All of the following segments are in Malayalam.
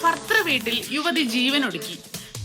ഭർത്തൃ വീട്ടിൽ യുവതി ജീവനൊടുക്കി.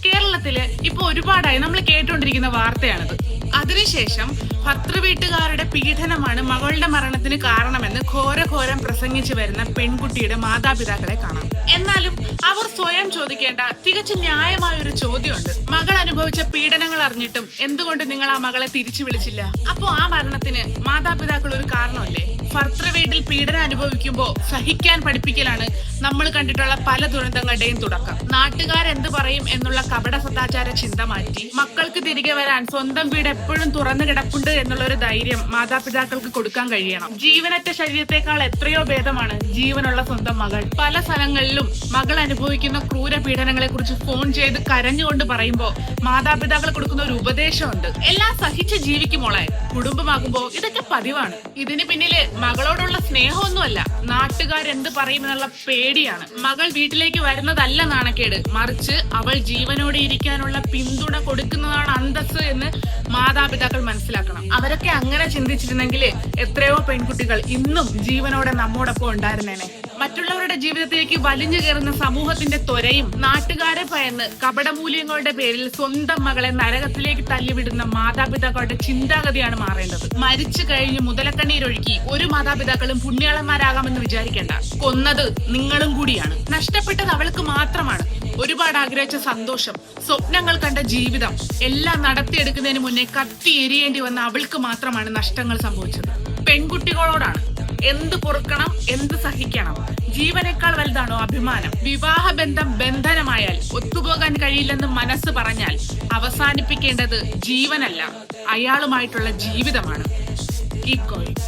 കേരളത്തില് ഇപ്പൊ ഒരുപാടായി നമ്മൾ കേട്ടുകൊണ്ടിരിക്കുന്ന വാർത്തയാണിത്. അതിനുശേഷം ഭർത്തൃ വീട്ടുകാരുടെ പീഡനമാണ് മകളുടെ മരണത്തിന് കാരണമെന്ന് ഘോരഘോരം പ്രസംഗിച്ചു വരുന്ന പെൺകുട്ടിയുടെ മാതാപിതാക്കളെ കാണാം. എന്നാലും അവർ സ്വയം ചോദിക്കേണ്ട തികച്ചും ന്യായമായ ഒരു ചോദ്യമുണ്ട്. മകൾ അനുഭവിച്ച പീഡനങ്ങൾ അറിഞ്ഞിട്ടും എന്തുകൊണ്ട് നിങ്ങൾ ആ മകളെ തിരിച്ചു വിളിച്ചില്ല? അപ്പോ ആ മരണത്തിന് മാതാപിതാക്കൾ ഒരു കാരണമല്ലേ? ഭർത്തൃ വീട്ടിൽ പീഡനം അനുഭവിക്കുമ്പോ സഹിക്കാൻ പഠിപ്പിക്കലാണ് നമ്മൾ കണ്ടിട്ടുള്ള പല ദുരന്തങ്ങളുടെയും തുടക്കം. നാട്ടുകാരെന്ത് പറയും എന്നുള്ള കപട സദാചാര ചിന്ത മാറ്റി മക്കൾക്ക് തിരികെ വരാൻ സ്വന്തം വീട് എപ്പോഴും തുറന്നു കിടപ്പുണ്ട് എന്നുള്ള ഒരു ധൈര്യം മാതാപിതാക്കൾക്ക് കൊടുക്കാൻ കഴിയണം. ജീവനറ്റ ശരീരത്തെക്കാൾ എത്രയോ ഭേദമാണ് ജീവനുള്ള സ്വന്തം മകൾ. പല സ്ഥലങ്ങളിലും മകൾ അനുഭവിക്കുന്ന ക്രൂര പീഡനങ്ങളെ കുറിച്ച് ഫോൺ ചെയ്ത് കരഞ്ഞുകൊണ്ട് പറയുമ്പോ മാതാപിതാക്കൾ കൊടുക്കുന്ന ഒരു ഉപദേശമുണ്ട്: എല്ലാം സഹിച്ച് ജീവിക്കുമോളെ, കുടുംബമാകുമ്പോ ഇതൊക്കെ പതിവാണ്. ഇതിന് പിന്നില് മകളോടുള്ള സ്നേഹമൊന്നുമല്ല, നാട്ടുകാരെന്ത് പറയുമെന്നുള്ള പേടിയാണ്. മകൾ വീട്ടിലേക്ക് വരുന്നതല്ല നാണക്കേട്, മറിച്ച് അവൾ ജീവനോടെ ഇരിക്കാനുള്ള പിന്തുണ കൊടുക്കുന്നതാണ് അന്തസ്സ് എന്ന് മാതാപിതാക്കൾ മനസ്സിലാക്കണം. അവരൊക്കെ അങ്ങനെ ചിന്തിച്ചിരുന്നെങ്കിൽ എത്രയോ പെൺകുട്ടികൾ ഇന്നും ജീവനോടെ നമ്മോടൊപ്പം ഉണ്ടായിരുന്നേനെ. മറ്റുള്ളവരുടെ ജീവിതത്തിലേക്ക് വലിഞ്ഞു കയറുന്ന സമൂഹത്തിന്റെ ത്വരയും നാട്ടുകാരെ ഭയന്ന് കപടമൂല്യങ്ങളുടെ പേരിൽ സ്വന്തം മകളെ നരകത്തിലേക്ക് തള്ളിവിടുന്ന മാതാപിതാക്കളുടെ ചിന്താഗതിയാണ് മാറേണ്ടത്. മരിച്ചു കഴിഞ്ഞ് മുതലക്കണ്ണീരൊഴുക്കി ഒരു മാതാപിതാക്കളും പുണ്യാളന്മാരാകാമെന്ന് വിചാരിക്കേണ്ട. കൊന്നത് നിങ്ങളും കൂടിയാണ്. നഷ്ടപ്പെട്ടത് അവൾക്ക് മാത്രമാണ്. ഒരുപാട് ആഗ്രഹിച്ച സന്തോഷം, സ്വപ്നങ്ങൾ കണ്ട ജീവിതം എല്ലാം നടത്തിയെടുക്കുന്നതിന് മുന്നേ കത്തി എരിയേണ്ടി വന്ന അവൾക്ക് മാത്രമാണ് നഷ്ടങ്ങൾ സംഭവിച്ചത്. പെൺകുട്ടികളോടാണ് എന്ത് പൊറുക്കണം, എന്ത് സഹിക്കണം. ജീവനേക്കാൾ വലുതാണോ അഭിമാനം? വിവാഹബന്ധം ബന്ധനമായാൽ ഒത്തുപോകാൻ കഴിയില്ലെന്ന് മനസ്സ് പറഞ്ഞാൽ അവസാനിപ്പിക്കേണ്ടത് ജീവനല്ല, അയാളുമായിട്ടുള്ള ജീവിതമാണ്. Keep going.